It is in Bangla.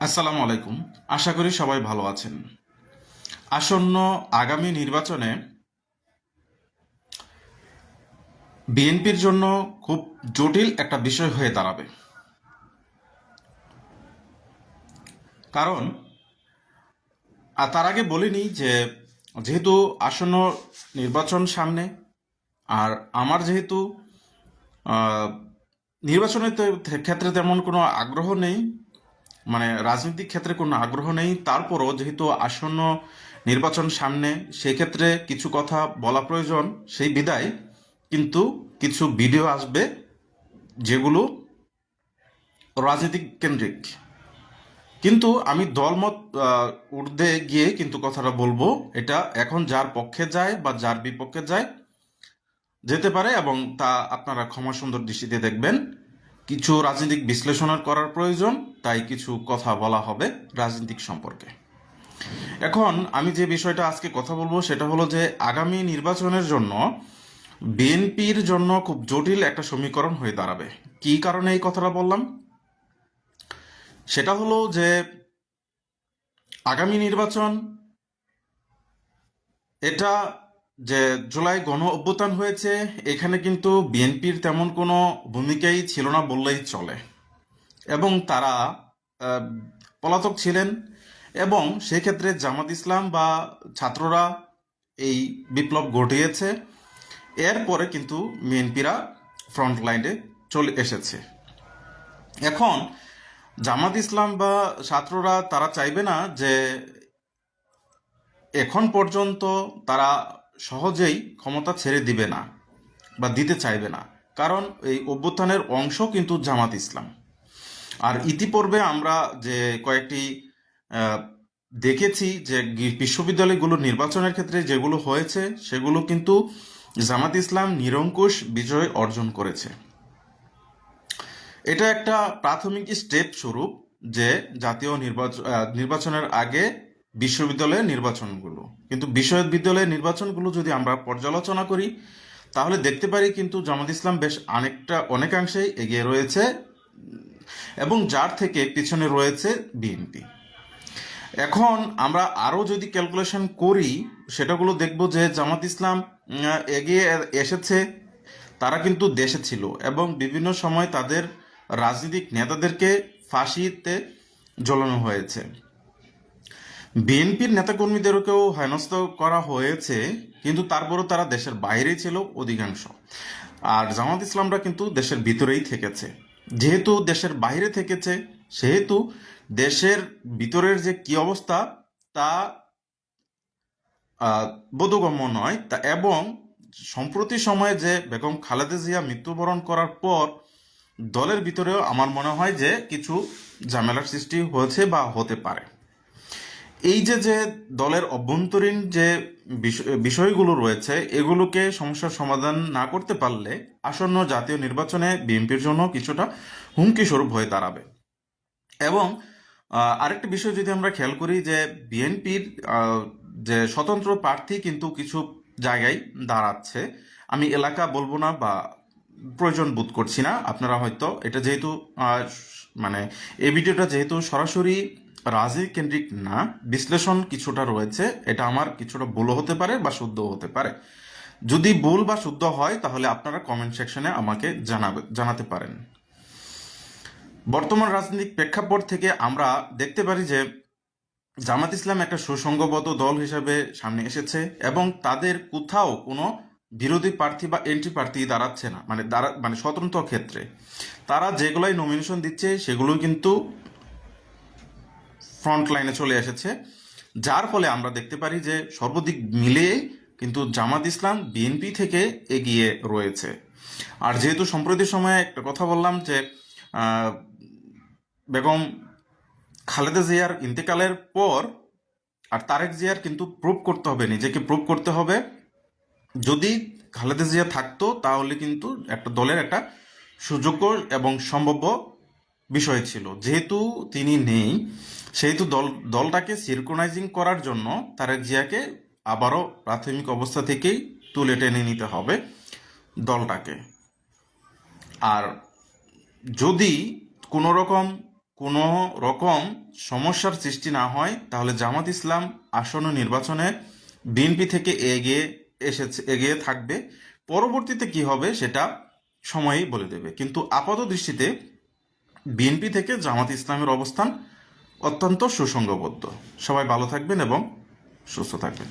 আসসালামু আলাইকুম। আশা করি সবাই ভালো আছেন। আসন্ন আগামী নির্বাচনে বিএনপির জন্য খুব জটিল একটা বিষয় হয়ে দাঁড়াবে। কারণ তার আগে বলিনি যে যেহেতু আসন্ন নির্বাচন সামনে, আর আমার যেহেতু আহ, নির্বাচনের ক্ষেত্রে তেমন কোনো আগ্রহ নেই, মানে রাজনৈতিক ক্ষেত্রে কোনো আগ্রহ নেই, তারপরও যেহেতু আসন্ন নির্বাচন সামনে, সেই ক্ষেত্রে কিছু কথা বলা প্রয়োজন। সেই বিদায় কিন্তু কিছু ভিডিও আসবে যেগুলো রাজনৈতিক কেন্দ্রিক, কিন্তু আমি দলমত ঊর্ধ্বে গিয়ে কিন্তু কথাটা বলবো। এটা এখন যার পক্ষে যায় বা যার বিপক্ষে যায় যেতে পারে, এবং তা আপনারা ক্ষমা সুন্দর দৃষ্টিতে দেখবেন। কিছু রাজনৈতিক বিশ্লেষণ করার প্রয়োজন, তাই কিছু কথা বলা হবে রাজনৈতিক সম্পর্কে। এখন আমি যে বিষয়টা আজকে কথা বলবো সেটা হলো যে আগামী নির্বাচনের জন্য বিএনপির জন্য খুব জটিল একটা সমীকরণ হয়ে দাঁড়াবে। কী কারণে এই কথাটা বললাম সেটা হলো যে আগামী নির্বাচন, এটা যে জুলাই গণ অভ্যুত্থান হয়েছে, এখানে কিন্তু বিএনপির তেমন কোনো ভূমিকাই ছিল না বললেই চলে, এবং তারা আহ, পলাতক ছিলেন। এবং সেক্ষেত্রে জামাত ইসলাম বা ছাত্ররা এই বিপ্লব ঘটিয়েছে। এরপরে কিন্তু বিএনপিরা ফ্রন্ট লাইনে চলে এসেছে। এখন জামাত ইসলাম বা ছাত্ররা তারা চাইবে না যে এখন পর্যন্ত তারা সহজেই ক্ষমতা ছেড়ে দিবে না বা দিতে চাইবে না, কারণ এই অভ্যুত্থানের অংশ কিন্তু জামাত ইসলাম। আর ইতিপূর্বে আমরা যে কয়েকটি আহ, দেখেছি যে বিশ্ববিদ্যালয়গুলো নির্বাচনের ক্ষেত্রে যেগুলো হয়েছে সেগুলো কিন্তু জামাত ইসলাম নিরঙ্কুশ বিজয় অর্জন করেছে। এটা একটা প্রাথমিক স্টেপ স্বরূপ যে জাতীয় নির্বাচনের আগে বিশ্ববিদ্যালয়ের নির্বাচনগুলো, কিন্তু বিশ্ববিদ্যালয়ের নির্বাচনগুলো যদি আমরা পর্যালোচনা করি তাহলে দেখতে পারি কিন্তু জামাত ইসলাম বেশ অনেকাংশেই এগিয়ে রয়েছে, এবং যার থেকে পিছনে রয়েছে বিএনপি। এখন আমরা আরও যদি ক্যালকুলেশন করি সেটাগুলো দেখব যে জামাত ইসলাম এগিয়ে এসেছে। তারা কিন্তু দেশে ছিল এবং বিভিন্ন সময় তাদের রাজনৈতিক নেতাদেরকে ফাঁসিতে ঝোলানো হয়েছে। বিএনপির নেতাকর্মীদেরকেও হেনস্থ করা হয়েছে, কিন্তু তারপরও তারা দেশের বাইরেই ছিল অধিকাংশ। আর জামাত ইসলামরা কিন্তু দেশের ভিতরেই থেকেছে। যেহেতু দেশের বাইরে থেকেছে, সেহেতু দেশের ভিতরের যে কি অবস্থা তা বোধগম্য নয় তা। এবং সম্প্রতি সময়ে যে বেগম খালেদা জিয়া মৃত্যুবরণ করার পর দলের ভিতরেও আমার মনে হয় যে কিছু ঝামেলার সৃষ্টি হয়েছে বা হতে পারে। এই যে যে দলের অভ্যন্তরীণ যে বিষয়গুলো রয়েছে, এগুলোকে সমস্যার সমাধান না করতে পারলে আসন্ন জাতীয় নির্বাচনে বিএনপির জন্য কিছুটা হুমকি স্বরূপ হয়ে দাঁড়াবে। এবং আরেকটা বিষয় যদি আমরা খেয়াল করি যে বিএনপির যে স্বতন্ত্র প্রার্থী কিন্তু কিছু জায়গায় দাঁড়াচ্ছে। আমি এলাকা বলবো না বা প্রয়োজন বোধ করছি না। আপনারা হয়তো এটা যেহেতু মানে এই ভিডিওটা যেহেতু সরাসরি রাজনীতি কেন্দ্রিক না, বিশ্লেষণ কিছুটা রয়েছে, এটা আমার কিছুটা ভুলও হতে পারে বা শুদ্ধও হতে পারে। যদি ভুল বা শুদ্ধ হয় তাহলে আপনারা কমেন্ট সেকশনে আমাকে জানাতে পারেন। বর্তমান রাজনৈতিক প্রেক্ষাপট থেকে আমরা দেখতে পারি যে জামাত ইসলাম একটা সুসংগবদ্ধ দল হিসেবে সামনে এসেছে, এবং তাদের কোথাও কোনো বিরোধী প্রার্থী বা এন্ট্রি প্রার্থী দাঁড়াচ্ছে না, মানে স্বতন্ত্র ক্ষেত্রে তারা যেগুলাই নমিনেশন দিচ্ছে সেগুলোই কিন্তু ফ্রন্ট লাইনে চলে এসেছে। যার ফলে আমরা দেখতে পারি যে সর্বদিক মিলিয়ে কিন্তু জামাত ইসলাম বিএনপি থেকে এগিয়ে রয়েছে। আর যেহেতু সম্প্রতি সময়ে একটা কথা বললাম যে আহ, বেগম খালেদা জিয়ার ইন্তেকালের পর আর তারেক জিয়ার কিন্তু প্রুভ করতে হবে, নিজেকে প্রুভ করতে হবে। যদি খালেদা জিয়া থাকতো তাহলে কিন্তু একটা দলের একটা সুযোগ্য এবং সম্ভাব্য বিষয় ছিল। যেহেতু তিনি নেই, সেহেতু দলটাকে সিনক্রোনাইজিং করার জন্য তারেক জিয়াকে আবারও প্রাথমিক অবস্থা থেকেই তুলে টেনে নিতে হবে দলটাকে। আর যদি কোনো রকম কোনো রকম সমস্যার সৃষ্টি না হয়, তাহলে জামাত ইসলাম আসন্ন নির্বাচনে বিএনপি থেকে এগিয়ে থাকবে। পরবর্তীতে কি হবে সেটা সময়ই বলে দেবে, কিন্তু আপাত দৃষ্টিতে বিএনপি থেকে জামাত ইসলামের অবস্থান অত্যন্ত সুসংগবদ্ধ। সবাই ভালো থাকবেন এবং সুস্থ থাকবেন।